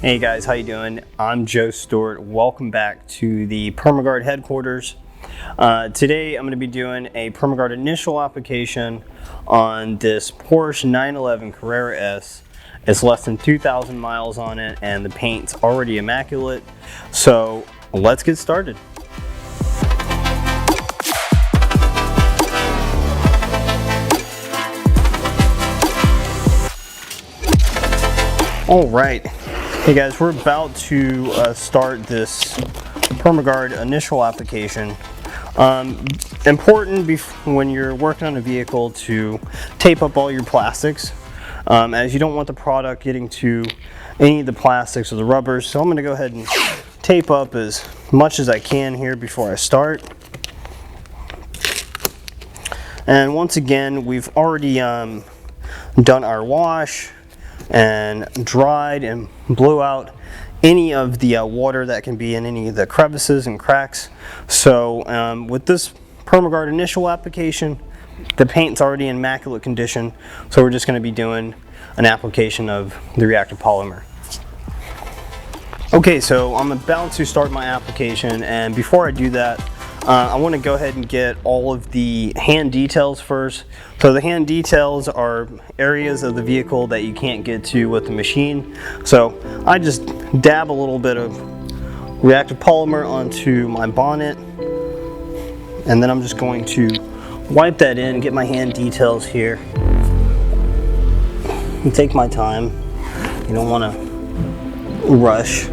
Hey guys, how you doing? I'm Joseph Stewart. Welcome back to the Permagard headquarters. Today I'm going to be doing a Permagard initial application on this Porsche 911 Carrera S. It's less than 2,000 miles on it and the paint's already immaculate. So let's get started. All right. Hey guys, we're about to start this Permagard initial application. Important when you're working on a vehicle to tape up all your plastics, as you don't want the product getting to any of the plastics or the rubbers. So I'm going to go ahead and tape up as much as I can here before I start. And once again, we've already done our wash and dried and blew out any of the water that can be in any of the crevices and cracks. So with this Permagard initial application, the paint's already in immaculate condition, so we're just going to be doing an application of the reactive polymer. Okay, so I'm about to start my application, and before I do that, I want to go ahead and get all of the hand details first. So the hand details are areas of the vehicle that you can't get to with the machine. So I just dab a little bit of reactive polymer onto my bonnet, and then I'm just going to wipe that in, get my hand details here, and take my time. You don't want to rush.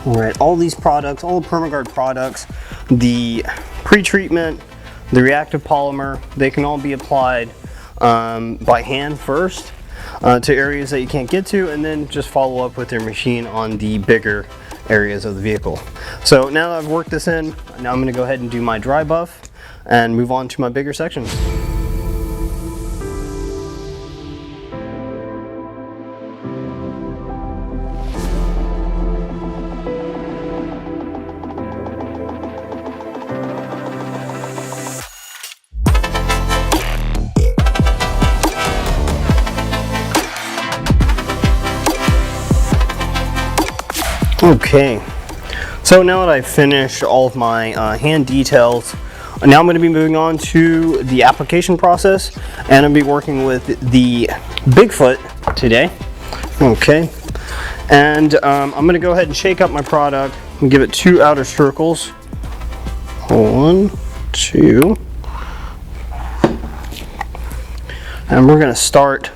Alright, all these products, all the Permagard products, the pre-treatment, the reactive polymer, they can all be applied by hand first to areas that you can't get to, and then just follow up with your machine on the bigger areas of the vehicle. So now that I've worked this in, now I'm going to go ahead and do my dry buff and move on to my bigger sections. Okay, so now that I've finished all of my hand details, now I'm going to be moving on to the application process, and I'll be working with the Bigfoot today. Okay, and I'm going to go ahead and shake up my product and give it 2 outer circles. 1, 2, and we're going to start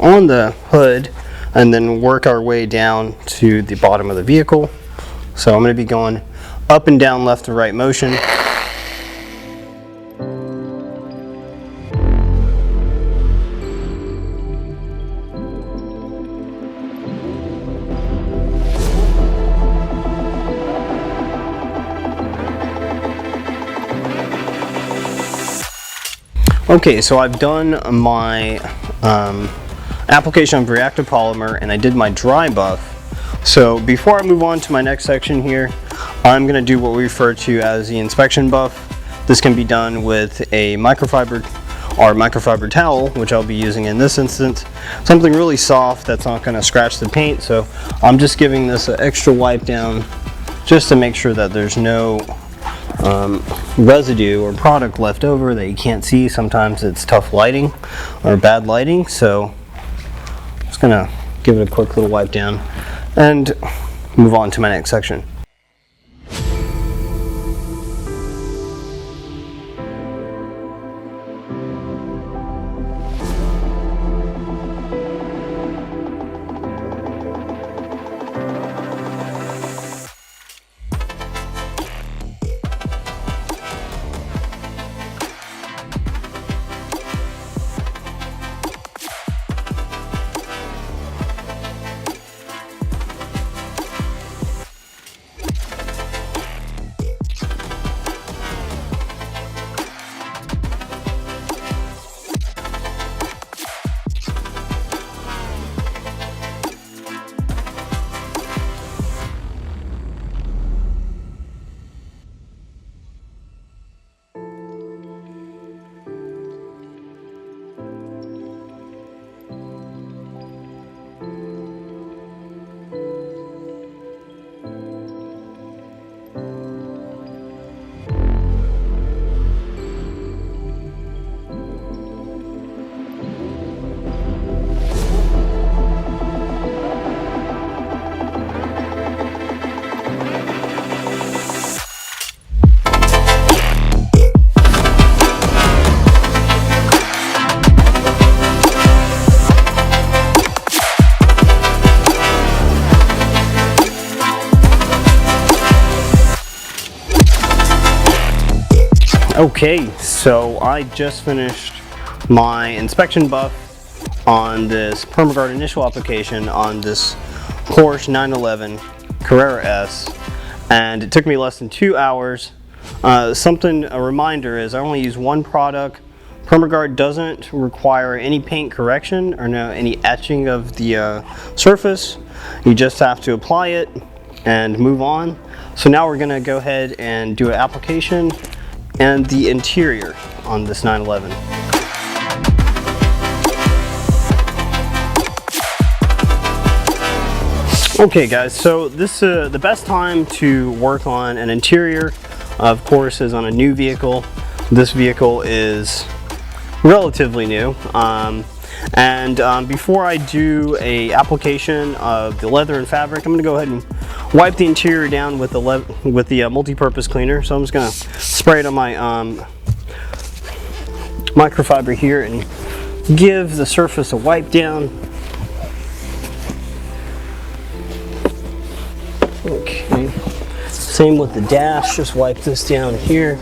on the hood and then work our way down to the bottom of the vehicle. So I'm going to be going up and down, left to right motion. Okay, so I've done my application of reactive polymer, and I did my dry buff. So before I move on to my next section here, I'm going to do what we refer to as the inspection buff. This can be done with a microfiber towel, which I'll be using in this instance. Something really soft that's not going to scratch the paint. So I'm just giving this an extra wipe down just to make sure that there's no residue or product left over that you can't see. Sometimes it's tough lighting or bad lighting, so just gonna give it a quick little wipe down and move on to my next section. Okay, so I just finished my inspection buff on this Permagard initial application on this Porsche 911 Carrera S, and it took me less than 2 hours. A reminder is I only use one product. Permagard doesn't require any paint correction or any etching of the surface. You just have to apply it and move on. So now we're going to go ahead and do an application and the interior on this 911. Okay guys, so this the best time to work on an interior, of course, is on a new vehicle. This vehicle is relatively new, before I do a application of the leather and fabric, I'm going to go ahead and wipe the interior down with the multi-purpose cleaner. So I'm just going to spray it on my microfiber here and give the surface a wipe down. Okay, same with the dash, just wipe this down here.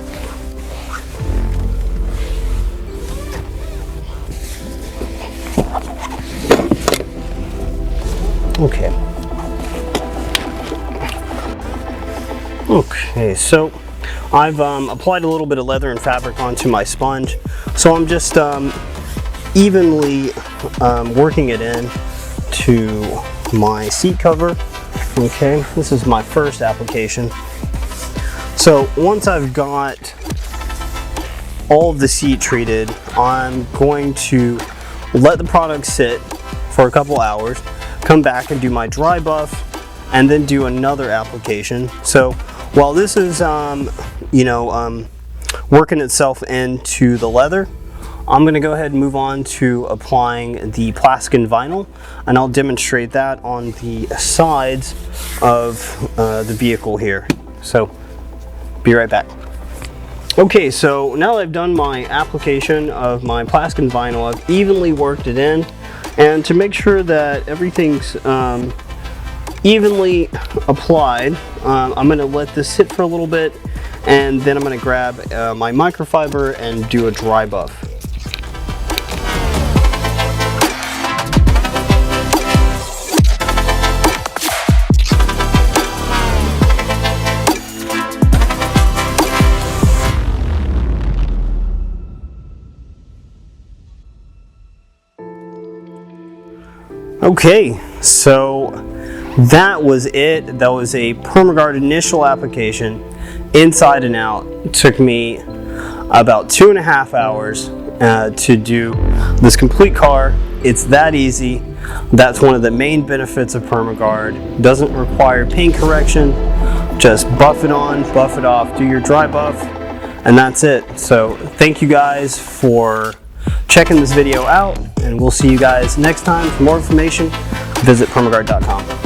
Okay. Okay, so I've applied a little bit of leather and fabric onto my sponge. So I'm just evenly working it in to my seat cover. Okay, this is my first application. So once I've got all of the seat treated, I'm going to let the product sit for a couple hours, come back and do my dry buff, and then do another application. So while this is working itself into the leather, I'm going to go ahead and move on to applying the plastic vinyl, and I'll demonstrate that on the sides of the vehicle here. So be right back. Okay, so now that I've done my application of my plastic vinyl, I've evenly worked it in, and to make sure that everything's evenly applied, I'm going to let this sit for a little bit, and then I'm going to grab my microfiber and do a dry buff. Okay, so that was it. That was a Permagard initial application, inside and out. It took me about 2.5 hours to do this complete car. It's that easy. That's one of the main benefits of Permagard. Doesn't require paint correction. Just buff it on, buff it off, do your dry buff, and that's it. So thank you guys for checking this video out, and we'll see you guys next time. For more information, visit Permagard.com.